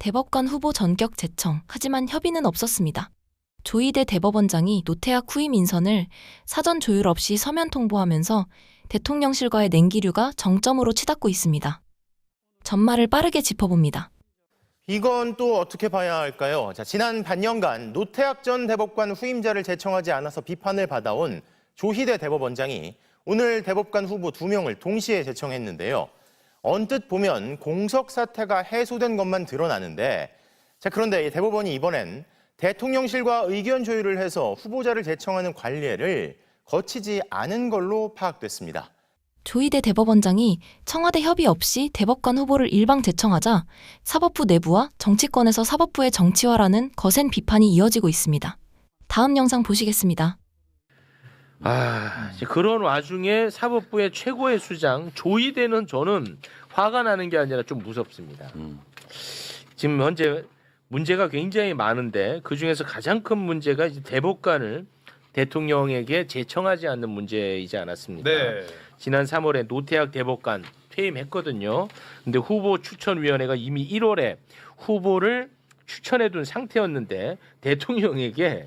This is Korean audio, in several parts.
대법관 후보 전격 제청, 하지만 협의는 없었습니다. 조희대 대법원장이 노태학 후임 인선을 사전 조율 없이 서면 통보하면서 대통령실과의 냉기류가 정점으로 치닫고 있습니다. 전말을 빠르게 짚어봅니다. 이건 또 어떻게 봐야 할까요? 자, 지난 반년간 노태학 전 대법관 후임자를 제청하지 않아서 비판을 받아온 조희대 대법원장이 오늘 대법관 후보 2명을 동시에 제청했는데요. 언뜻 보면 공석 사태가 해소된 것만 드러나는데, 자, 그런데 대법원이 이번엔 대통령실과 의견 조율을 해서 후보자를 제청하는 관례를 거치지 않은 걸로 파악됐습니다. 조희대 대법원장이 청와대 협의 없이 대법관 후보를 일방 제청하자 사법부 내부와 정치권에서 사법부의 정치화라는 거센 비판이 이어지고 있습니다. 다음 영상 보시겠습니다. 이제 그런 와중에 사법부의 최고의 수장 조희대는 저는 화가 나는 게 아니라 좀 무섭습니다. 지금 현재 문제가 굉장히 많은데 그중에서 가장 큰 문제가 이제 대법관을 대통령에게 제청하지 않는 문제이지 않았습니까? 네. 지난 3월에 노태학 대법관 퇴임했거든요. 근데 후보 추천위원회가 이미 1월에 후보를 추천해둔 상태였는데 대통령에게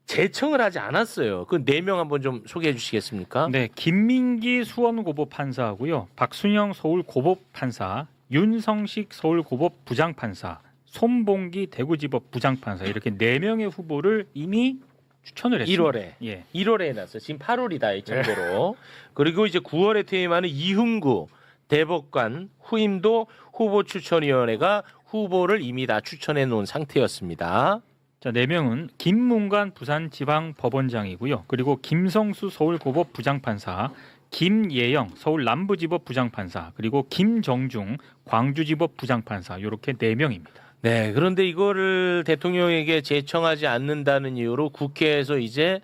제청을 하지 않았어요. 그 4명 한번 좀 소개해 주시겠습니까? 네, 김민기 수원고법 판사하고요, 박순영 서울고법 판사, 윤성식 서울고법 부장판사, 손봉기 대구지법 부장판사 이렇게 4명의 후보를 이미 추천을 했습니다. 1월에. 예. 1월에 해놨어요. 지금 8월이다 이 참고로. 그리고 이제 9월에 퇴임하는 이흥구 대법관 후임도 후보 추천위원회가 후보를 이미 다 추천해 놓은 상태였습니다. 자, 4명은 김문관 부산지방법원장이고요. 그리고 김성수 서울고법 부장판사, 김예영 서울 남부지법 부장판사, 그리고 김정중 광주지법 부장판사 이렇게 4명입니다. 네, 그런데 이거를 대통령에게 제청하지 않는다는 이유로 국회에서 이제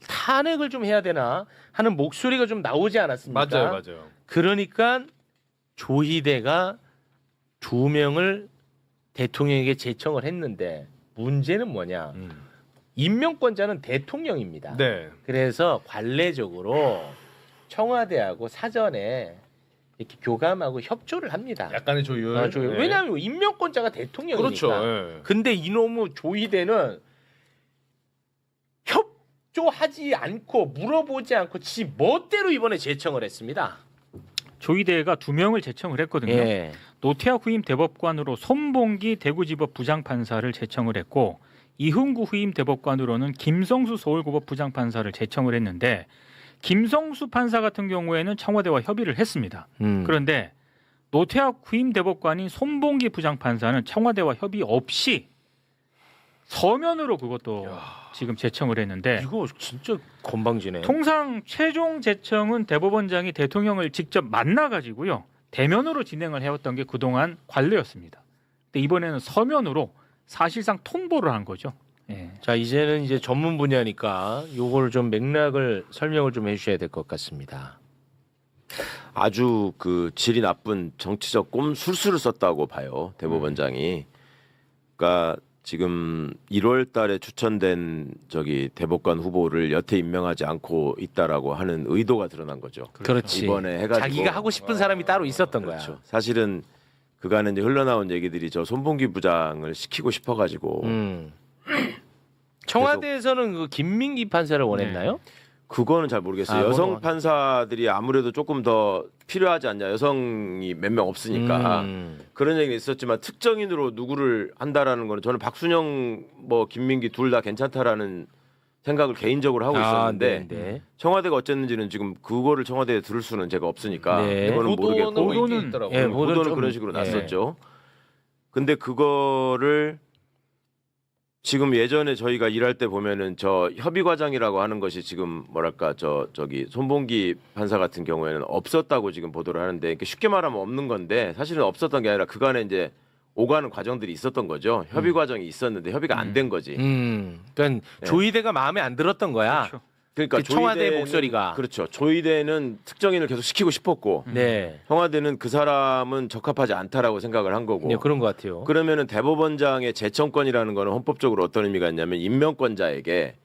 탄핵을 좀 해야 되나 하는 목소리가 좀 나오지 않았습니까? 맞아요. 그러니까 조희대가 2명을 대통령에게 제청을 했는데 문제는 뭐냐? 임명권자는 대통령입니다. 네. 그래서 관례적으로 청와대하고 사전에 이렇게 교감하고 협조를 합니다. 약간의 조율. 네. 왜냐하면 임명권자가 대통령이니까. 그렇죠. 네. 근데 이놈의 조희대는 협조하지 않고 물어보지 않고 지 멋대로 이번에 제청을 했습니다. 조희대가 2명을 제청을 했거든요. 예. 노태학 후임 대법관으로 손봉기 대구지법 부장판사를 제청을 했고, 이흥구 후임 대법관으로는 김성수 서울고법 부장판사를 제청을 했는데, 김성수 판사 같은 경우에는 청와대와 협의를 했습니다. 그런데 노태학 후임 대법관인 손봉기 부장판사는 청와대와 협의 없이 서면으로 그것도 지금 제청을 했는데, 이거 진짜 건방지네. 통상 최종 제청은 대법원장이 대통령을 직접 만나가지고요, 대면으로 진행을 해왔던 게 그동안 관례였습니다. 근데 이번에는 서면으로 사실상 통보를 한 거죠. 예. 자, 이제는 이제 전문 분야니까 요걸 좀 맥락을 설명을 좀 해주셔야 될 것 같습니다. 아주 그 질이 나쁜 정치적 꼼술수를 썼다고 봐요, 대법원장이. 그러니까 지금 1월 달에 추천된 대법관 후보를 여태 임명하지 않고 있다라고 하는 의도가 드러난 거죠. 그렇지. 이번에 해가지고 자기가 하고 싶은 사람이 따로 있었던 그렇죠. 거야. 사실은 그간에 이제 흘러나온 얘기들이 저 손봉기 부장을 시키고 싶어가지고 청와대에서는 그 김민기 판사를 원했나요? 그거는 잘 모르겠어요. 여성 판사들이 아무래도 조금 더 필요하지 않냐. 여성이 몇 명 없으니까 그런 얘기는 있었지만 특정인으로 누구를 한다라는 거는 저는 박순영 김민기 둘 다 괜찮다라는 생각을 개인적으로 하고 있었는데 네. 청와대가 어쨌는지는 지금 그거를 청와대에 들을 수는 제가 없으니까 네. 그거는 모르겠고 보도는 있더라고요. 예, 보도는 좀, 그런 식으로 예. 났었죠. 근데 그거를 지금 예전에 저희가 일할 때 보면은 저 협의 과정이라고 하는 것이 지금 저기 손봉기 판사 같은 경우에는 없었다고 지금 보도를 하는데 쉽게 말하면 없는 건데 사실은 없었던 게 아니라 그간에 이제 오가는 과정들이 있었던 거죠. 협의 과정이 있었는데 협의가 안 된 거지. 그러니까 조희대가 마음에 안 들었던 거야. 그렇죠. 그러니까 청와대 목소리가. 그렇죠. 조희대는 특정인을 계속 시키고 싶었고 네. 청와대는 그 사람은 적합하지 않다라고 생각을 한 거고. 네, 그런 것 같아요. 그러면은 대법원장의 제청권이라는 거는 헌법적으로 어떤 의미가 있냐면 임명권자에게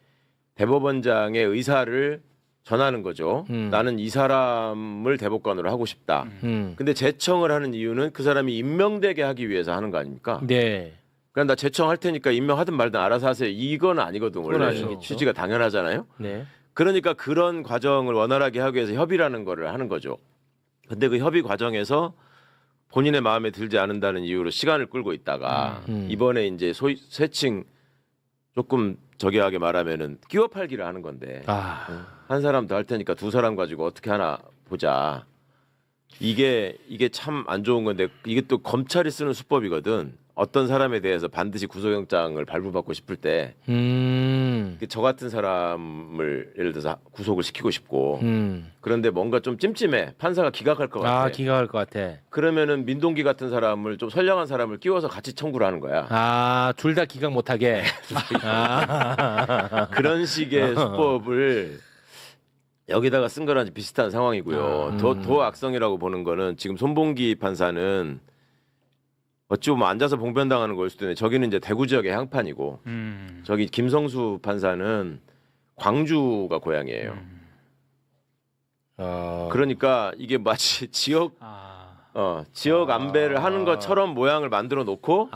대법원장의 의사를 전하는 거죠. 나는 이 사람을 대법관으로 하고 싶다. 근데 제청을 하는 이유는 그 사람이 임명되게 하기 위해서 하는 거 아닙니까? 네. 그냥 나 제청할 테니까 임명하든 말든 알아서 하세요. 이건 아니거든. 그건 원래 아니겠죠. 취지가 당연하잖아요. 네. 그러니까 그런 과정을 원활하게 하기 위해서 협의라는 거를 하는 거죠. 근데 그 협의 과정에서 본인의 마음에 들지 않는다는 이유로 시간을 끌고 있다가 이번에 이제 소위 세칭 조금 저기하게 말하면은 끼워 팔기를 하는 건데 한 사람 더 할 테니까 두 사람 가지고 어떻게 하나 보자. 이게 참 안 좋은 건데 이게 또 검찰이 쓰는 수법이거든. 어떤 사람에 대해서 반드시 구속영장을 발부받고 싶을 때 저 같은 사람을 예를 들어서 구속을 시키고 싶고 그런데 뭔가 좀 찜찜해. 판사가 기각할 것 같아. 기각할 것 같아. 그러면은 민동기 같은 사람을 좀 선량한 사람을 끼워서 같이 청구를 하는 거야. 둘 다 기각 못하게. 그런 식의 수법을 여기다가 쓴 거랑 비슷한 상황이고요. 더 악성이라고 보는 거는 지금 손봉기 판사는 어찌 보면 앉아서 봉변당하는 걸 수도 있는데 저기는 이제 대구 지역의 향판이고 저기 김성수 판사는 광주가 고향이에요. 그러니까 이게 마치 지역 안배를 하는 것처럼 모양을 만들어 놓고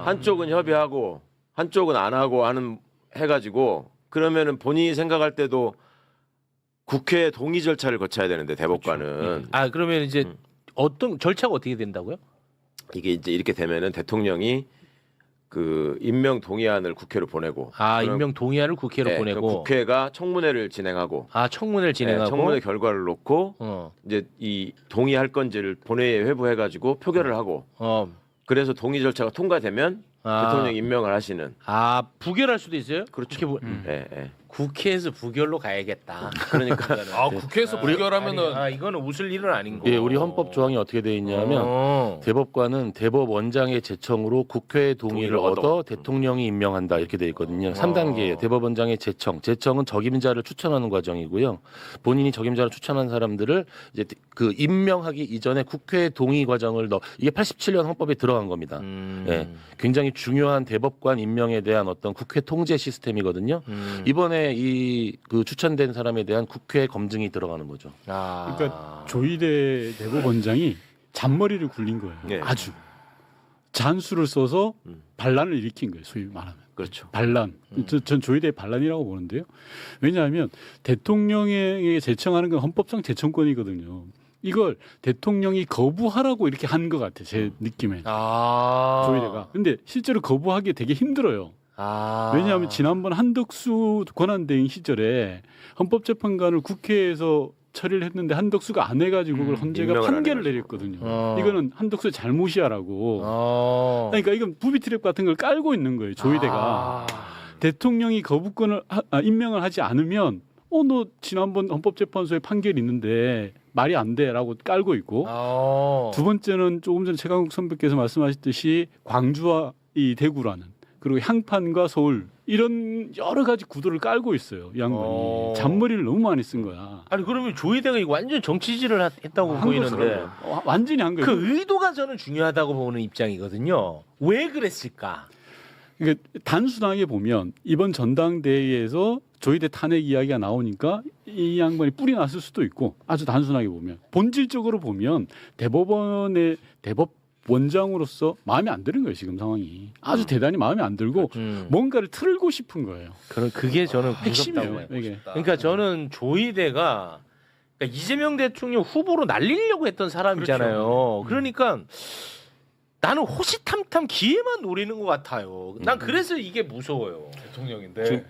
한쪽은 협의하고 한쪽은 안 하고 하는 해가지고 그러면은 본인이 생각할 때도 국회 동의 절차를 거쳐야 되는데 대법관은 그러면 이제 어떤 절차가 어떻게 된다고요? 이게 이제 이렇게 되면은 대통령이 그 임명 동의안을 국회로 보내고 임명 동의안을 국회로 보내고 그럼 국회가 청문회를 진행하고 청문회를 진행하고 청문회 결과를 놓고 이제 이 동의할 건지를 본회의에 회부해가지고 표결을 하고 그래서 동의 절차가 통과되면 대통령 임명을 하시는. 부결할 수도 있어요? 그렇죠. 국회에서 부결로 가야겠다. 그러니까 국회에서 부결하면은 이거는 웃을 일은 아닌 거. 예, 우리 헌법 조항이 어떻게 되어 있냐면 대법관은 대법원장의 제청으로 국회의 동의를 얻어 대통령이 임명한다 이렇게 되어 있거든요. 3단계예요. 대법원장의 제청. 제청은 적임자를 추천하는 과정이고요. 본인이 적임자를 추천한 사람들을 이제 그 임명하기 이전에 국회의 동의 과정을 이게 87년 헌법에 들어간 겁니다. 예, 굉장히 중요한 대법관 임명에 대한 어떤 국회 통제 시스템이거든요. 이번에 그 추천된 사람에 대한 국회 검증이 들어가는 거죠. 그러니까 조희대 대법원장이 잔머리를 굴린 거예요. 예. 아주 잔수를 써서 반란을 일으킨 거예요. 소위 말하면. 그렇죠. 반란. 전 조희대의 반란이라고 보는데요. 왜냐하면 대통령에게 제청하는 건 헌법상 제청권이거든요. 이걸 대통령이 거부하라고 이렇게 한 것 같아요. 제 느낌에. 조희대가. 근데 실제로 거부하기 되게 힘들어요. 왜냐하면 지난번 한덕수 권한대행 시절에 헌법재판관을 국회에서 처리를 했는데 한덕수가 안 해가지고 그걸 헌재가 판결을 내렸거든요. 이거는 한덕수의 잘못이야라고. 그러니까 이건 부비트랩 같은 걸 깔고 있는 거예요. 조희대가. 대통령이 거부권을 임명을 하지 않으면 너 지난번 헌법재판소에 판결이 있는데 말이 안 돼라고 깔고 있고 두 번째는 조금 전에 최강욱 선배께서 말씀하셨듯이 광주와 이 대구라는 그리고 향판과 서울 이런 여러 가지 구도를 깔고 있어요. 이 양반이 잔머리를 너무 많이 쓴 거야. 아니 그러면 조희대가 이거 완전 정치질을 했다고 한 보이는데 완전히 한 거예요. 그 의도가 저는 중요하다고 보는 입장이거든요. 왜 그랬을까? 그러니까 단순하게 보면 이번 전당대회에서 조희대 탄핵 이야기가 나오니까 이 양반이 뿔이 났을 수도 있고 아주 단순하게 보면 본질적으로 보면 대법원의 원장으로서 마음에 안 드는 거예요. 지금 상황이 아주 대단히 마음에 안 들고 뭔가를 틀고 싶은 거예요. 그게 저는 핵심이에요. 무섭다고 해요. 이게. 그러니까 저는 조희대가 그러니까 이재명 대통령 후보로 날리려고 했던 사람이잖아요. 그러니까 나는 호시탐탐 기회만 노리는 것 같아요. 난 그래서 이게 무서워요. 대통령인데.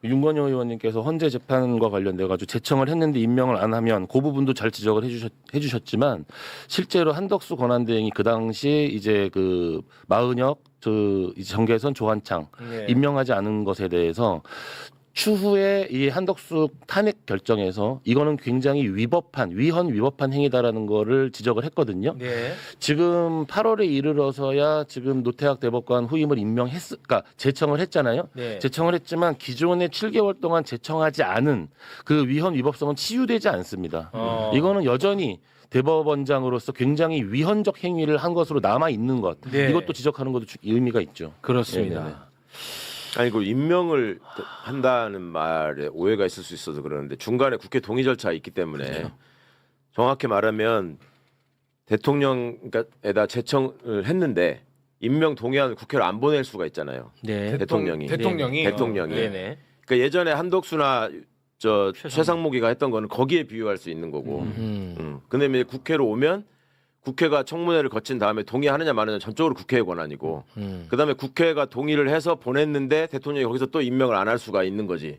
윤건영 의원님께서 헌재 재판과 관련돼 가지고 제청을 했는데 임명을 안 하면 그 부분도 잘 지적을 해주셨지만 실제로 한덕수 권한대행이 그 당시 이제 그 마은혁 이제 정계선 조한창 임명하지 않은 것에 대해서 추후에 이 한덕수 탄핵 결정에서 이거는 굉장히 위헌 위법한 행위다라는 거를 지적을 했거든요. 지금 8월에 이르러서야 지금 노태학 대법관 후임을 그러니까 제청을 했잖아요. 제청을 했지만 기존에 7개월 동안 제청하지 않은 그 위헌 위법성은 치유되지 않습니다. 이거는 여전히 대법원장으로서 굉장히 위헌적 행위를 한 것으로 남아 있는 것. 이것도 지적하는 것도 의미가 있죠. 그렇습니다. 네네네. 아니 그 임명을 한다는 말에 오해가 있을 수 있어서 그러는데 중간에 국회 동의 절차가 있기 때문에 정확히 말하면 대통령에다 제청을 했는데 임명 동의안을 국회로 안 보낼 수가 있잖아요. 네. 대통령이. 대통령이. 네네. 그러니까 예전에 한덕수나 저 최상목이가 했던 거는 거기에 비유할 수 있는 거고. 근데 이제 국회로 오면 국회가 청문회를 거친 다음에 동의하느냐 마느냐 전적으로 국회의 권한이고 그다음에 국회가 동의를 해서 보냈는데 대통령이 거기서 또 임명을 안 할 수가 있는 거지.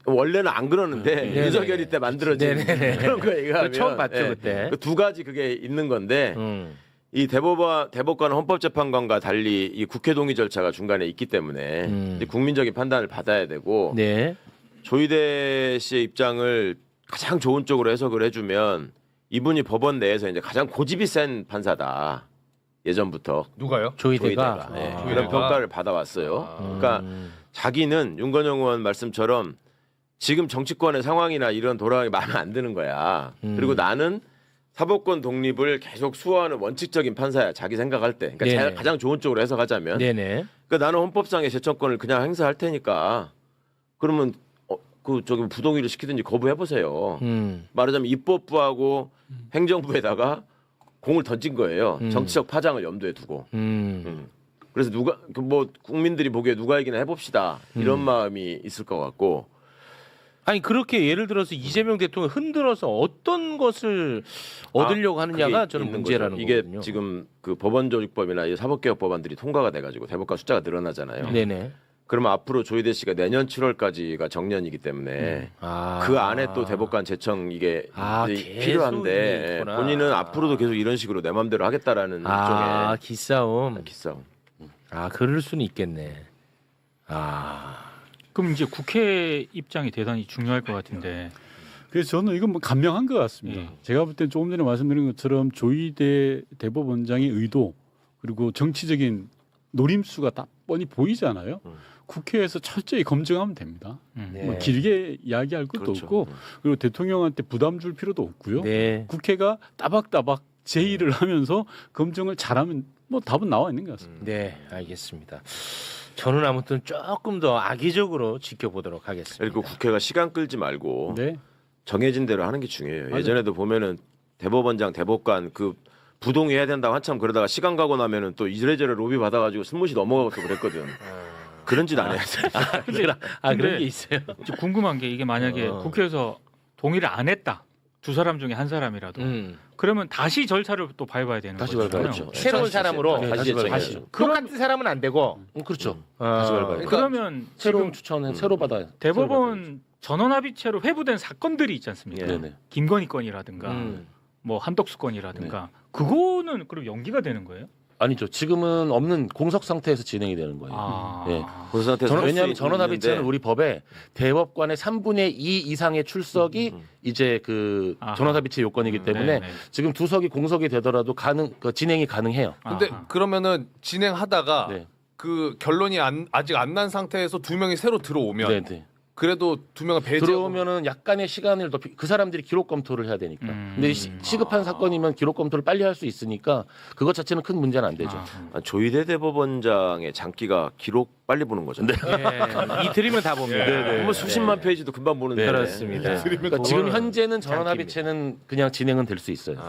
원래는 안 그러는데 윤석열이 때 만들어진 그런 거 얘기하면 처음 봤죠 그때. 두 가지 그게 있는 건데 이 대법관 헌법재판관과 달리 이 국회 동의 절차가 중간에 있기 때문에 이제 국민적인 판단을 받아야 되고 네. 조희대 씨의 입장을 가장 좋은 쪽으로 해석을 해주면 이분이 법원 내에서 이제 가장 고집이 센 판사다. 예전부터 누가요? 조희대가. 네, 아. 그런 평가를 받아왔어요. 그러니까 자기는 윤건영 의원 말씀처럼 지금 정치권의 상황이나 이런 돌아가기 마음에 안 드는 거야. 그리고 나는 사법권 독립을 계속 수호하는 원칙적인 판사야. 자기 생각할 때. 그러니까 네네. 가장 좋은 쪽으로 해석하자면. 네네. 그러니까 나는 헌법상의 제청권을 그냥 행사할 테니까 그러면 그 저기 부동의를 시키든지 거부해 보세요. 말하자면 입법부하고 행정부에다가 공을 던진 거예요. 정치적 파장을 염두에 두고. 그래서 누가 뭐 국민들이 보기에 누가 이기나 해봅시다 이런 마음이 있을 것 같고. 아니 그렇게 예를 들어서 이재명 대통령 흔들어서 어떤 것을 얻으려고 하느냐가 그게 저는 있는 문제라는 거죠. 이게 거거든요. 지금 그 법원조직법이나 이 사법개혁 법안들이 통과가 돼가지고 대법관 숫자가 늘어나잖아요. 네네. 그러면 앞으로 조희대 씨가 내년 7월까지가 정년이기 때문에 그 안에 또 대법관 제청 이게 이제 계속 필요한데 이게 있구나. 본인은 앞으로도 계속 이런 식으로 내 맘대로 하겠다라는 일종의 기싸움. 기싸움. 그럴 수는 있겠네. 그럼 이제 국회 입장이 대단히 중요할 것 같은데. 그래서 저는 이건 뭐 간명한 것 같습니다. 예. 제가 볼 때 조금 전에 말씀드린 것처럼 조희대 대법원장의 의도 그리고 정치적인 노림수가 다 뻔히 보이잖아요. 국회에서 철저히 검증하면 됩니다. 뭐 길게 이야기할 것도 그렇죠. 없고 그리고 대통령한테 부담 줄 필요도 없고요. 네. 국회가 따박따박 제의를 하면서 검증을 잘하면 뭐 답은 나와 있는 것 같습니다. 네, 알겠습니다. 저는 아무튼 조금 더 악의적으로 지켜보도록 하겠습니다. 그리고 국회가 시간 끌지 말고 네. 정해진 대로 하는 게 중요해요. 맞아요. 예전에도 보면은 대법원장, 대법관 그 부동의해야 된다고 한참 그러다가 시간 가고 나면은 또 이래저래 로비 받아가지고 스무시 넘어가고 그랬거든. 그런 짓 안 해야 돼. 그런 근데 게 있어요. 이제 궁금한 게 이게 만약에 국회에서 동의를 안 했다. 두 사람 중에 한 사람이라도 그러면 다시 절차를 또 밟아야 되는 다시 거잖아요. 밟아야죠. 그렇죠. 새로운 사람으로 네, 다시 다시 제청해야죠. 똑같은 사람은 안 되고. 그렇죠. 다시 밟아요. 그러면 새로운 추천은 새로 받아요. 대법원 전원합의체로 회부된 사건들이 있지 않습니까? 네네. 김건희 건이라든가 뭐 한덕수 건이라든가 그거는 그럼 연기가 되는 거예요? 아니죠. 지금은 없는 공석 상태에서 진행이 되는 거예요. 네. 그 상태에서 할수 왜냐하면 있는데 전원합의체는 우리 법에 대법관의 3분의 2 이상의 출석이 이제 그 아하. 전원합의체 요건이기 때문에 네네. 지금 두 석이 공석이 되더라도 진행이 가능해요. 근데 아하. 그러면은 진행하다가 네. 그 결론이 아직 안 난 상태에서 두 명이 새로 들어오면 네. 그래도 두 명을 배제하고 들어오면은 약간의 시간을 더 그 사람들이 기록 검토를 해야 되니까. 근데 시급한 사건이면 기록 검토를 빨리 할 수 있으니까 그것 자체는 큰 문제는 안 되죠. 조희대 대법원장의 장기가 기록 빨리 보는 거잖아요. 이틀이면 다 봅니다. 뭐 수십만 페이지도 금방 보는데. 그렇습니다. 그러니까 지금 현재는 전원합의체는 그냥 진행은 될 수 있어요.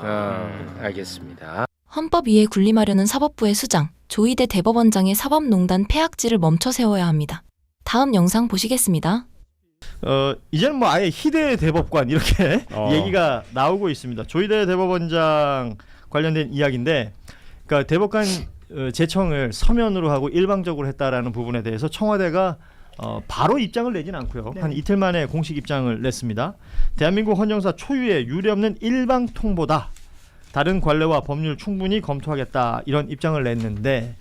알겠습니다. 헌법 위에 군림하려는 사법부의 수장, 조희대 대법원장의 사법농단 폐악질을 멈춰 세워야 합니다. 다음 영상 보시겠습니다. 이제는 뭐 아예 희대 대법관 이렇게 얘기가 나오고 있습니다. 조희대 대법원장 관련된 이야기인데, 그러니까 대법관 제청을 서면으로 하고 일방적으로 했다라는 부분에 대해서 청와대가 바로 입장을 내진 않고요. 한 이틀 만에 공식 입장을 냈습니다. 대한민국 헌정사 초유의 유례없는 일방 통보다. 다른 관례와 법률 충분히 검토하겠다 이런 입장을 냈는데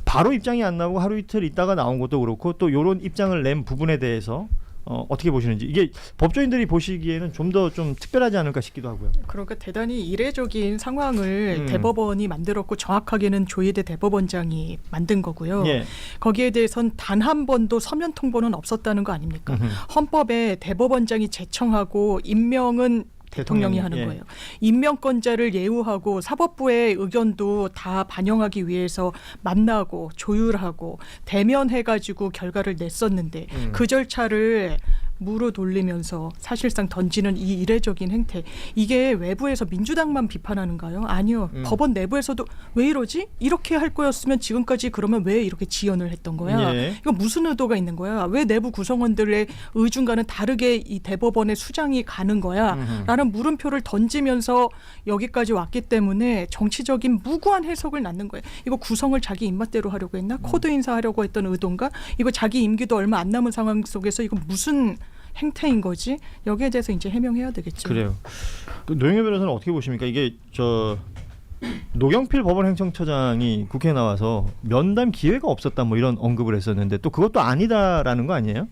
바로 입장이 안 나오고 하루 이틀 있다가 나온 것도 그렇고 또 이런 입장을 낸 부분에 대해서 어떻게 보시는지 이게 법조인들이 보시기에는 좀 더 좀 특별하지 않을까 싶기도 하고요. 그러니까 대단히 이례적인 상황을 대법원이 만들었고 정확하게는 조희대 대법원장이 만든 거고요. 예. 거기에 대해선 단 한 번도 서면 통보는 없었다는 거 아닙니까? 헌법에 대법원장이 제청하고 임명은 대통령이 하는 거예요. 임명권자를 예우하고 사법부의 의견도 다 반영하기 위해서 만나고 조율하고 대면해가지고 결과를 냈었는데 그 절차를 무로 돌리면서 사실상 던지는 이 이례적인 행태. 이게 외부에서 민주당만 비판하는가요? 아니요. 법원 내부에서도 왜 이러지? 이렇게 할 거였으면 지금까지 그러면 왜 이렇게 지연을 했던 거야? 이거 무슨 의도가 있는 거야? 왜 내부 구성원들의 의중과는 다르게 이 대법원의 수장이 가는 거야? 라는 물음표를 던지면서 여기까지 왔기 때문에 정치적인 무고한 해석을 낳는 거예요. 이거 구성을 자기 입맛대로 하려고 했나? 코드 인사하려고 했던 의도인가? 이거 자기 임기도 얼마 안 남은 상황 속에서 이거 무슨 행태인 거지? 여기에 대해서 이제 해명해야 되겠죠. 그래요. 노영희 변호사는 어떻게 보십니까? 이게 노경필 법원행정처장이 국회에 나와서 면담 기회가 없었다 뭐 이런 언급을 했었는데 또 그것도 아니다라는 거 아니에요?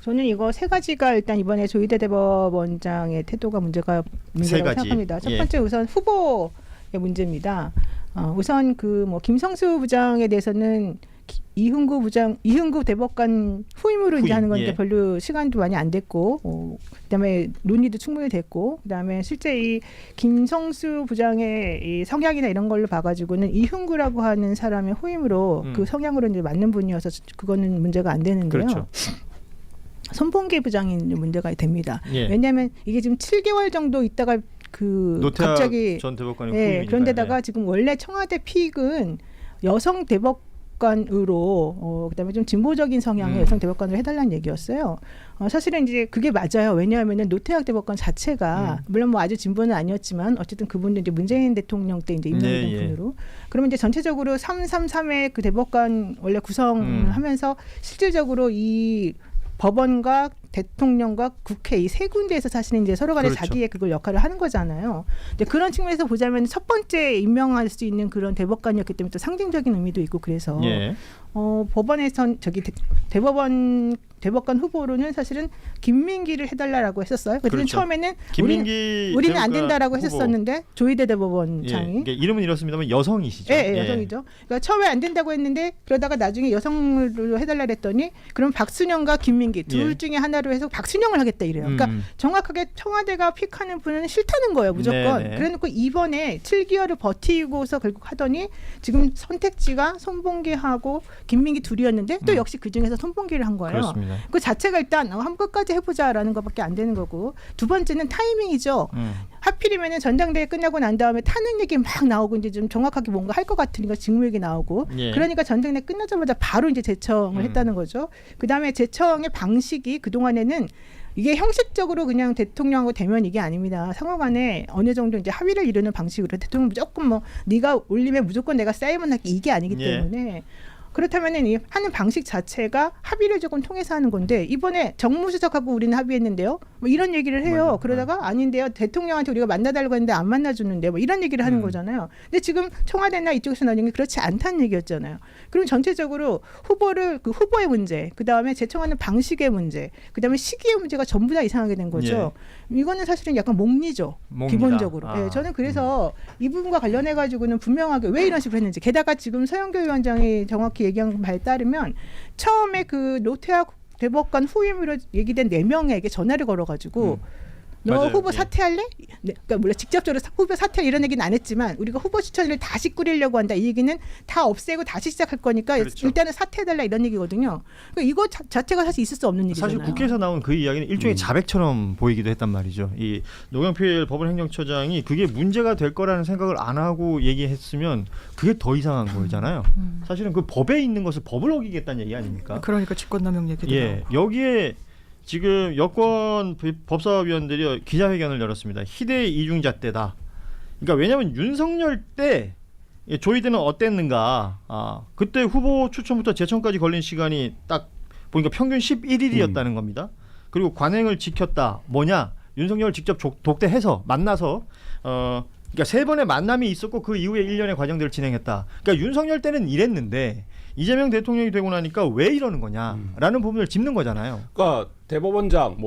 저는 이거 세 가지가 일단 이번에 조희대 대법원장의 태도가 문제라고 생각합니다. 첫 번째 우선 후보의 문제입니다. 우선 김성수 부장에 대해서는 이흥구 대법관 후임으로 이제 하는 건데 별로 시간도 많이 안 됐고, 그다음에 논의도 충분히 됐고, 그다음에 실제 이 김성수 부장의 이 성향이나 이런 걸로 봐가지고는 이흥구라고 하는 사람의 후임으로 그 성향으로 이제 맞는 분이어서 그거는 문제가 안 되는데요. 그렇죠. 손봉기 부장이 문제가 됩니다. 왜냐하면 이게 지금 7개월 정도 있다가 갑자기 전 대법관의 후임이니까요. 그런데다가 지금 원래 청와대 픽은 여성 대법관으로 그다음에 좀 진보적인 성향의 여성 대법관으로 해달라는 얘기였어요. 사실은 이제 그게 맞아요. 왜냐하면은 노태학 대법관 자체가 물론 뭐 아주 진보는 아니었지만 어쨌든 그분도 이제 문재인 대통령 때 이제 임명된 분으로. 그러면 이제 전체적으로 333의 그 대법관 원래 구성하면서 실질적으로 이 법원과 대통령과 국회 이 세 군데에서 사실은 이제 서로 간에 그렇죠. 자기의 그걸 역할을 하는 거잖아요. 근데 그런 측면에서 보자면 첫 번째 임명할 수 있는 그런 대법관이었기 때문에 또 상징적인 의미도 있고 그래서 법원에선 대법관 후보로는 사실은 김민기를 해달라라고 했었어요. 그래서 처음에는 우리는 안 된다라고 했었는데 조희대 대법원장이 이름은 이렇습니다만 여성이시죠. 여성이죠. 그러니까 처음에 안 된다고 했는데 그러다가 나중에 여성으로 해달라 했더니 그럼 박순영과 김민기 둘 중에 하나로 해서 박순영을 하겠다 이래요. 그러니까 정확하게 청와대가 픽하는 분은 싫다는 거예요. 무조건. 그래놓고 이번에 7개월을 버티고서 결국 하더니 지금 선택지가 손봉기하고 김민기 둘이었는데 또 역시 그중에서 손봉기를 한 거예요. 그렇습니다. 그 자체가 일단 한번 끝까지 해보자라는 것밖에 안 되는 거고 두 번째는 타이밍이죠. 하필이면은 전당대회 끝나고 난 다음에 탄핵 얘기 막 나오고 이제 좀 정확하게 뭔가 할 것 같으니까 직무얘기 나오고 그러니까 전당대회 끝나자마자 바로 이제 제청을 했다는 거죠. 그다음에 제청의 방식이 그동안에는 이게 형식적으로 그냥 대통령하고 대면 이게 아닙니다. 상호간에 어느 정도 이제 합의를 이루는 방식으로 대통령 무조건 뭐 네가 올리면 무조건 내가 사인만 할게 이게 아니기 때문에 그렇다면은 이 하는 방식 자체가 합의를 조금 통해서 하는 건데 이번에 정무수석하고 우리는 합의했는데요. 뭐 이런 얘기를 해요. 그러다가 아닌데요. 대통령한테 우리가 만나달라고 했는데 안 만나주는데 뭐 이런 얘기를 하는 거잖아요. 근데 지금 청와대나 이쪽에서 나오는 게 그렇지 않다는 얘기였잖아요. 그럼 전체적으로 후보의 문제, 그 다음에 제청하는 방식의 문제, 그 다음에 시기의 문제가 전부 다 이상하게 된 거죠. 이거는 사실은 약간 몽리죠. 기본적으로. 저는 그래서 이 부분과 관련해 가지고는 분명하게 왜 이런 식으로 했는지. 게다가 지금 서영교 위원장이 정확히 얘기한 바에 따르면 처음에 그 노태학 대법관 후임으로 얘기된 4명에게 전화를 걸어가지고 너 후보 사퇴할래? 그러니까 물론 직접적으로 후보 사퇴 이런 얘기는 안 했지만 우리가 후보 추천을 다시 꾸리려고 한다. 이 얘기는 다 없애고 다시 시작할 거니까 일단은 사퇴해달라 이런 얘기거든요. 그러니까 이거 자체가 사실 있을 수 없는 일이잖아요. 사실 국회에서 나온 그 이야기는 일종의 자백처럼 보이기도 했단 말이죠. 이 노경필 법원행정처장이 그게 문제가 될 거라는 생각을 안 하고 얘기했으면 그게 더 이상한 거잖아요. 사실은 그 법에 있는 것을 법을 어기겠다는 얘기 아닙니까? 그러니까 직권남용 얘기도 나오고. 여기에 지금 여권 법사위원들이 기자회견을 열었습니다. 희대의 이중잣 때다. 그러니까 왜냐하면 윤석열 때 조희대는 어땠는가. 그때 후보 추천부터 제청까지 걸린 시간이 딱 보니까 평균 11일이었다는 겁니다. 그리고 관행을 지켰다. 뭐냐? 윤석열을 직접 독대해서 만나서 그러니까 3번의 만남이 있었고 그 이후에 1년의 과정들을 진행했다. 그러니까 윤석열 때는 이랬는데 이재명 대통령이 되고 나니까 왜 이러는 거냐라는 부분을 짚는 거잖아요. 그러니까 대법원장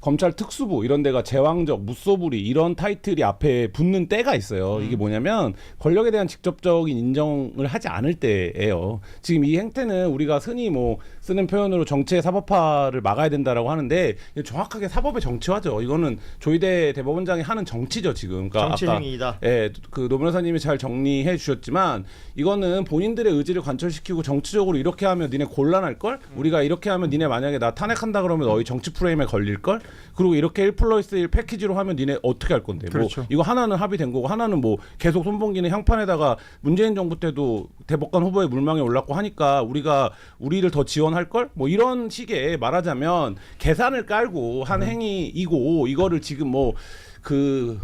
검찰 특수부 이런 데가 제왕적, 무소불위 이런 타이틀이 앞에 붙는 때가 있어요. 이게 뭐냐면 권력에 대한 직접적인 인정을 하지 않을 때예요. 지금 이 행태는 우리가 흔히 뭐 쓰는 표현으로 정치의 사법화를 막아야 된다라고 하는데 정확하게 사법의 정치화죠. 이거는 조희대 대법원장이 하는 정치죠 지금. 그러니까 정치 행위이다. 예, 그 노 변호사님이 잘 정리해 주셨지만 이거는 본인들의 의지를 관철시키고 정치적으로 이렇게 하면 니네 곤란할 걸. 우리가 이렇게 하면 니네 만약에 나 탄핵한다 그러면 너희 정치 프레임에 걸릴 걸. 그리고 이렇게 1+1 패키지로 하면 니네 어떻게 할 건데? 그렇죠. 뭐 이거 하나는 합의된 거고 하나는 뭐 계속 손봉기는 향판에다가 문재인 정부 때도 대법관 후보에 물망에 올랐고 하니까 우리가 우리를 더 지원할 걸? 뭐 이런 식의 말하자면 계산을 깔고 한 행위이고 이거를 지금 뭐 그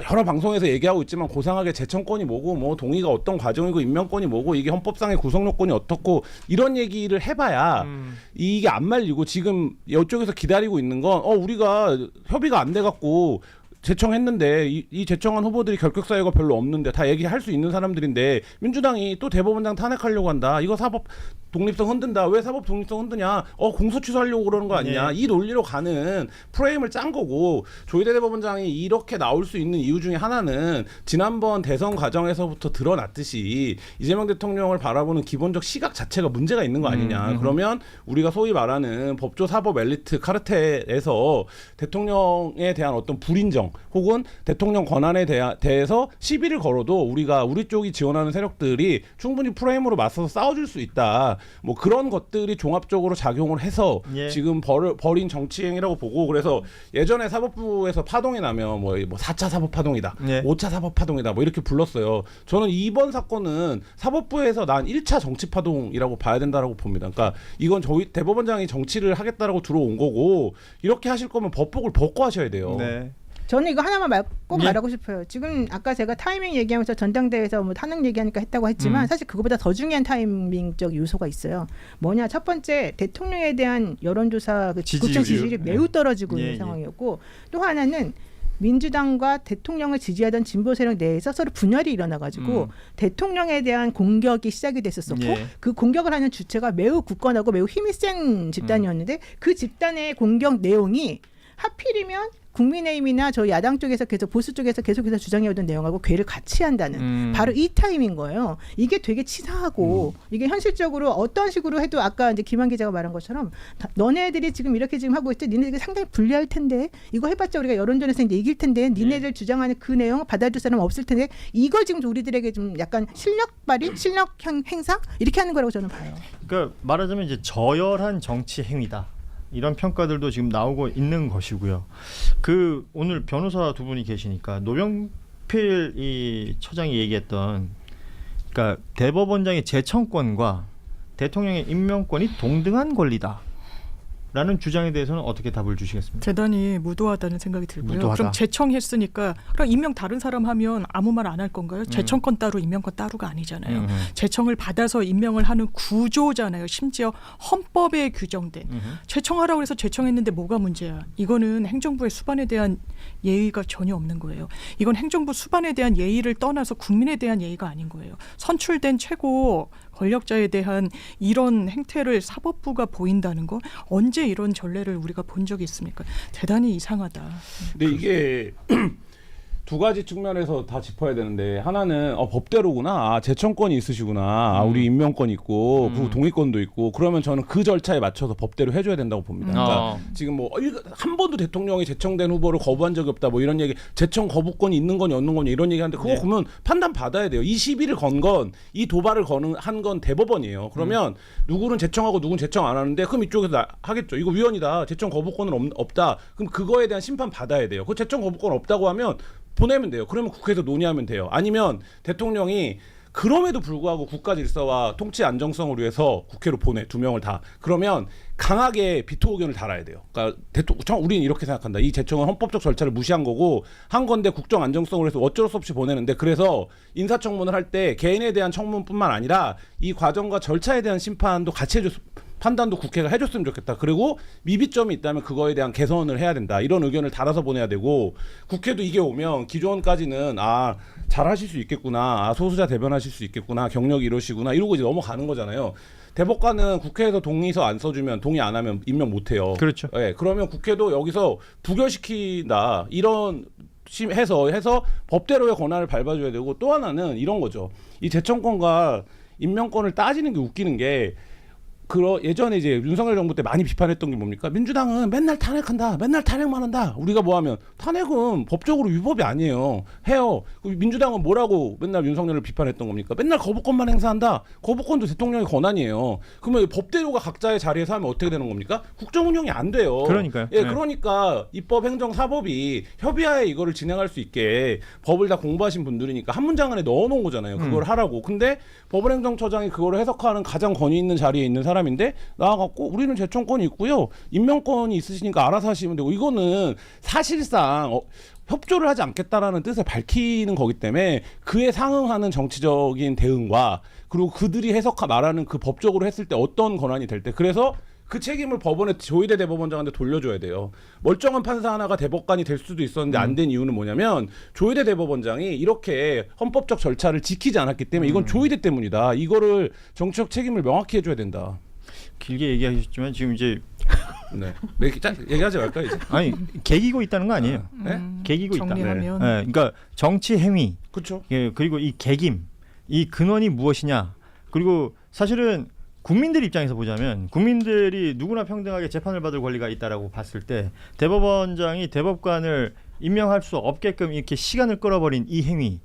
여러 방송에서 얘기하고 있지만 고상하게 재청권이 뭐고 뭐 동의가 어떤 과정이고 임명권이 뭐고 이게 헌법상의 구속요건이 어떻고 이런 얘기를 해봐야 이게 안 말리고 지금 이쪽에서 기다리고 있는 건 우리가 협의가 안 돼갖고 제청했는데 이 제청한 후보들이 결격 사유가 별로 없는데 다 얘기할 수 있는 사람들인데 민주당이 또 대법원장 탄핵하려고 한다. 이거 사법 독립성 흔든다. 왜 사법 독립성 흔드냐? 공소 취소하려고 그러는 거 아니냐? 이 논리로 가는 프레임을 짠 거고 조희대 대법원장이 이렇게 나올 수 있는 이유 중에 하나는 지난번 대선 과정에서부터 드러났듯이 이재명 대통령을 바라보는 기본적 시각 자체가 문제가 있는 거 아니냐? 그러면 우리가 소위 말하는 법조 사법 엘리트 카르텔에서 대통령에 대한 어떤 불인정 혹은 대통령 권한에 대해서 시비를 걸어도 우리가 우리 쪽이 지원하는 세력들이 충분히 프레임으로 맞서서 싸워줄 수 있다. 뭐 그런 것들이 종합적으로 작용을 해서 지금 벌인 정치행위라고 보고 그래서 예전에 사법부에서 파동이 나면 뭐 4차 사법 파동이다, 5차 사법 파동이다 뭐 이렇게 불렀어요. 저는 이번 사건은 사법부에서 난 1차 정치 파동이라고 봐야 된다라고 봅니다. 그러니까 이건 저희 대법원장이 정치를 하겠다라고 들어온 거고 이렇게 하실 거면 법복을 벗고 하셔야 돼요. 네. 저는 이거 하나만 꼭 말하고 싶어요. 지금 아까 제가 타이밍 얘기하면서 전당대회에서 뭐 탄핵 얘기하니까 했다고 했지만 사실 그거보다 더 중요한 타이밍적 요소가 있어요. 뭐냐, 첫 번째 대통령에 대한 여론조사 국정 지지율이 매우 떨어지고 있는 상황이었고 또 하나는 민주당과 대통령을 지지하던 진보 세력 내에서 서로 분열이 일어나가지고 대통령에 대한 공격이 시작이 됐었었고 그 공격을 하는 주체가 매우 굳건하고 매우 힘이 센 집단이었는데 그 집단의 공격 내용이 하필이면 국민의힘이나 저희 야당 쪽에서 계속 보수 쪽에서 계속해서 주장해오던 내용하고 괴를 같이 한다는 바로 이 타임인 거예요. 이게 되게 치사하고 이게 현실적으로 어떤 식으로 해도 아까 이제 김한 기자가 말한 것처럼 너네들이 지금 이렇게 지금 하고 있을 때 니네들이 상당히 불리할 텐데 이거 해봤자 우리가 여론전에서 이제 이길 텐데 니네들 주장하는 그 내용 받아줄 사람 없을 텐데 이걸 지금 우리들에게 좀 약간 실력 발휘, 실력 행사 이렇게 하는 거라고 저는 봐요. 그러니까 말하자면 이제 저열한 정치 행위다. 이런 평가들도 지금 나오고 있는 것이고요. 그 오늘 변호사 두 분이 계시니까 노병필 이 처장이 얘기했던 그러니까 대법원장의 재청권과 대통령의 임명권이 동등한 권리다. 라는 주장에 대해서는 어떻게 답을 주시겠습니까? 대단히 무도하다는 생각이 들고요. 무도하다. 그럼 재청했으니까 그럼 임명 다른 사람 하면 아무 말 안 할 건가요? 재청권 따로 임명권 따로가 아니잖아요. 재청을 받아서 임명을 하는 구조잖아요. 심지어 헌법에 규정된. 재청하라고 해서 재청했는데 뭐가 문제야? 이거는 행정부의 수반에 대한 예의가 전혀 없는 거예요. 이건 행정부 수반에 대한 예의를 떠나서 국민에 대한 예의가 아닌 거예요. 선출된 최고 권력자에 대한 이런 행태를 사법부가 보인다는 거 언제 이런 전례를 우리가 본 적이 있습니까? 대단히 이상하다. 근데 이게 두 가지 측면에서 다 짚어야 되는데 하나는 법대로구나. 재청권이 있으시구나. 우리 임명권 있고 그 동의권도 있고 그러면 저는 그 절차에 맞춰서 법대로 해줘야 된다고 봅니다. 그러니까 지금 뭐 한 번도 대통령이 제청된 후보를 거부한 적이 없다 뭐 이런 얘기 재청 거부권이 있는 거니 없는 거니 이런 얘기하는데 그거 보면 판단 받아야 돼요. 이 시비를 건 건 이 도발을 한 건 대법원이에요. 그러면 누구는 제청하고 누구는 제청 안 하는데 그럼 이쪽에서 하겠죠. 이거 위헌이다. 제청 거부권은 없다. 그럼 그거에 대한 심판 받아야 돼요. 그 제청 거부권 없다고 하면 보내면 돼요. 그러면 국회에서 논의하면 돼요. 아니면 대통령이 그럼에도 불구하고 국가 질서와 통치 안정성을 위해서 국회로 보내 2명을 다. 그러면 강하게 비토 의견을 달아야 돼요. 그러니까 우리는 이렇게 생각한다. 이 재청은 헌법적 절차를 무시한 거고 한 건데 국정 안정성을 위해서 어쩔 수 없이 보내는데 그래서 인사청문을 할 때 개인에 대한 청문뿐만 아니라 이 과정과 절차에 대한 심판도 같이 판단도 국회가 해줬으면 좋겠다. 그리고 미비점이 있다면 그거에 대한 개선을 해야 된다. 이런 의견을 달아서 보내야 되고 국회도 이게 오면 기존까지는 잘하실 수 있겠구나. 소수자 대변하실 수 있겠구나. 경력이 이러시구나. 이러고 이제 넘어가는 거잖아요. 대법관은 국회에서 동의서 안 써주면 동의 안 하면 임명 못 해요. 그렇죠. 네, 그러면 국회도 여기서 부결시킨다. 이런 해서 법대로의 권한을 밟아줘야 되고 또 하나는 이런 거죠. 이 재청권과 임명권을 따지는 게 웃기는 게 예전에 이제 윤석열 정부 때 많이 비판했던 게 뭡니까? 민주당은 맨날 탄핵한다. 맨날 탄핵만 한다. 우리가 뭐 하면 탄핵은 법적으로 위법이 아니에요. 해요. 민주당은 뭐라고 맨날 윤석열을 비판했던 겁니까? 맨날 거부권만 행사한다. 거부권도 대통령의 권한이에요. 그러면 법대로가 각자의 자리에서 하면 어떻게 되는 겁니까? 국정 운영이 안 돼요. 그러니까요. 예, 네. 그러니까 입법, 행정, 사법이 협의하에 이거를 진행할 수 있게 법을 다 공부하신 분들이니까 한 문장 안에 넣어놓은 거잖아요. 그걸 하라고. 근데 법원행정처장이 그거를 해석하는 가장 권위 있는 자리에 있는 사람인데 나와갖고 우리는 재청권이 있고요. 임명권이 있으시니까 알아서 하시면 되고 이거는 사실상 협조를 하지 않겠다라는 뜻을 밝히는 거기 때문에 그에 상응하는 정치적인 대응과 그리고 그들이 말하는 그 법적으로 했을 때 어떤 권한이 될 때 그래서 그 책임을 법원에 조희대 대법원장한테 돌려줘야 돼요. 멀쩡한 판사 하나가 대법관이 될 수도 있었는데 안 된 이유는 뭐냐면 조희대 대법원장이 이렇게 헌법적 절차를 지키지 않았기 때문에 이건 조희대 때문이다. 이거를 정치적 책임을 명확히 해줘야 된다. 길게 얘기하셨지만 지금 이제 네. 얘기하지 말까요 이제? 아니 개기고 있다는 거 아니에요. 네? 개기고 있다. 정리하면. 네. 그러니까 정치 행위. 그렇죠. 예, 그리고 이 개김, 이 근원이 무엇이냐. 그리고 사실은 국민들 입장에서 보자면 국민들이 누구나 평등하게 재판을 받을 권리가 있다라고 봤을 때 대법원장이 대법관을 임명할 수 없게끔 이렇게 시간을 끌어버린 이 행위.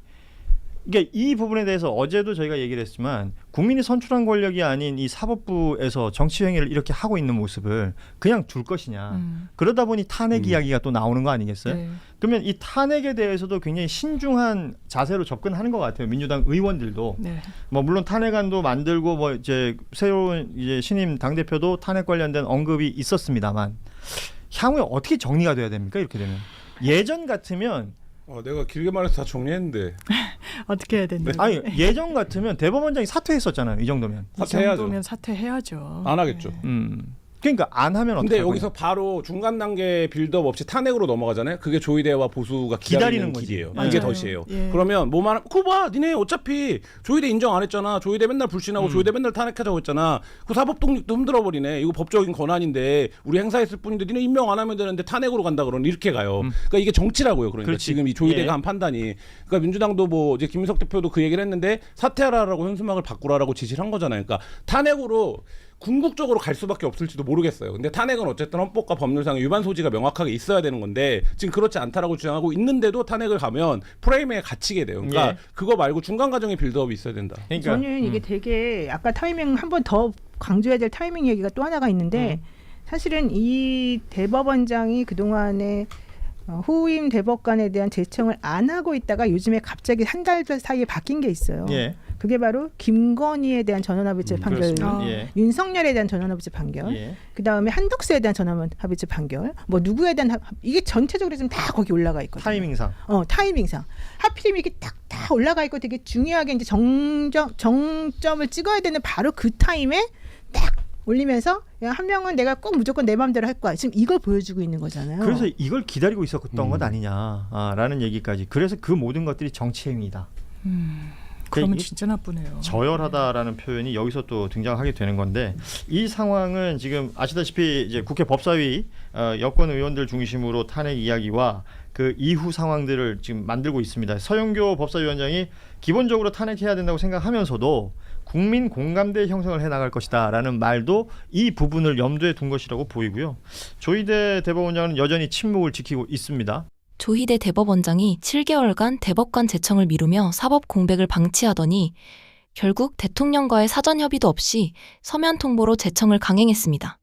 그러니까 이 부분에 대해서 어제도 저희가 얘기를 했지만 국민이 선출한 권력이 아닌 이 사법부에서 정치 행위를 이렇게 하고 있는 모습을 그냥 둘 것이냐. 그러다 보니 탄핵 이야기가 또 나오는 거 아니겠어요? 네. 그러면 이 탄핵에 대해서도 굉장히 신중한 자세로 접근하는 것 같아요. 민주당 의원들도. 네. 뭐 물론 탄핵안도 만들고 뭐 이제 새로운 이제 신임 당 대표도 탄핵 관련된 언급이 있었습니다만 향후에 어떻게 정리가 돼야 됩니까? 이렇게 되면 예전 같으면 내가 길게 말해서 다 정리했는데 어떻게 해야 되는지. 아니 예전 같으면 대법원장이 사퇴했었잖아요. 이 정도면. 이 정도면 사퇴해야죠. 안 하겠죠. 그러니까 안 하면 어떻게? 근데 여기서 바로 중간 단계 빌드업 없이 탄핵으로 넘어가잖아요. 그게 조희대와 보수가 기다리는 길이에요. 거지. 이게 맞아요. 덫이에요. 예. 그러면 뭐 말? 그거 봐, 니네 어차피 조희대 인정 안 했잖아. 조희대 맨날 불신하고 조희대 맨날 탄핵하자고 했잖아. 그 사법 독립도 흔들어 버리네. 이거 법적인 권한인데 우리 행사했을 뿐인데 니네 임명 안 하면 되는데 탄핵으로 간다 그러니 이렇게 가요. 그러니까 이게 정치라고요. 그러니까 그렇지. 지금 이 조희대가 예. 한 판단이. 그러니까 민주당도 뭐 이제 김민석 대표도 그 얘기를 했는데 사퇴하라라고 현수막을 바꾸라라고 지시를 한 거잖아요. 그러니까 탄핵으로 궁극적으로 갈 수밖에 없을지도 모르겠어요. 근데 탄핵은 어쨌든 헌법과 법률상의 위반 소지가 명확하게 있어야 되는 건데 지금 그렇지 않다라고 주장하고 있는데도 탄핵을 가면 프레임에 갇히게 돼요. 그러니까 예. 그거 말고 중간 과정에 빌드업이 있어야 된다. 그러니까 저는 이게 되게 아까 타이밍 한 번 더 강조해야 될 타이밍 얘기가 또 하나가 있는데 사실은 이 대법원장이 그동안에 후임 대법관에 대한 제청을 안 하고 있다가 요즘에 갑자기 한 달 사이에 바뀐 게 있어요. 예. 그게 바로 김건희에 대한 전원합의체 판결, 그렇습니다. 예. 윤석열에 대한 전원합의체 판결, 예. 그 다음에 한덕수에 대한 전원합의체 판결, 뭐 누구에 대한 이게 전체적으로 지금 다 거기 올라가 있거든요. 타이밍상. 타이밍상. 하필이면 이게 딱 다 올라가 있고 되게 중요하게 이제 정점을 찍어야 되는 바로 그 타임에 딱 올리면서 야, 한 명은 내가 꼭 무조건 내 마음대로 할 거야. 지금 이걸 보여주고 있는 거잖아요. 그래서 이걸 기다리고 있었던 것 아니냐라는 얘기까지. 그래서 그 모든 것들이 정치 행위다. 그러면 이게 진짜 나쁘네요. 저열하다라는 표현이 여기서 또 등장하게 되는 건데 이 상황은 지금 아시다시피 이제 국회 법사위 여권 의원들 중심으로 탄핵 이야기와 그 이후 상황들을 지금 만들고 있습니다. 서영교 법사위원장이 기본적으로 탄핵해야 된다고 생각하면서도 국민 공감대 형성을 해나갈 것이다라는 말도 이 부분을 염두에 둔 것이라고 보이고요. 조희대 대법원장은 여전히 침묵을 지키고 있습니다. 조희대 대법원장이 7개월간 대법관 제청을 미루며 사법 공백을 방치하더니 결국 대통령과의 사전 협의도 없이 서면 통보로 제청을 강행했습니다.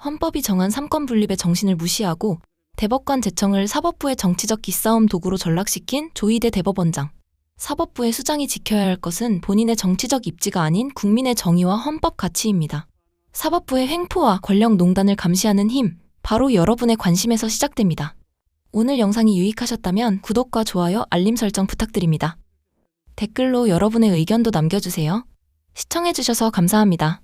헌법이 정한 삼권 분립의 정신을 무시하고 대법관 제청을 사법부의 정치적 기싸움 도구로 전락시킨 조희대 대법원장. 사법부의 수장이 지켜야 할 것은 본인의 정치적 입지가 아닌 국민의 정의와 헌법 가치입니다. 사법부의 횡포와 권력 농단을 감시하는 힘, 바로 여러분의 관심에서 시작됩니다. 오늘 영상이 유익하셨다면 구독과 좋아요, 알림 설정 부탁드립니다. 댓글로 여러분의 의견도 남겨주세요. 시청해주셔서 감사합니다.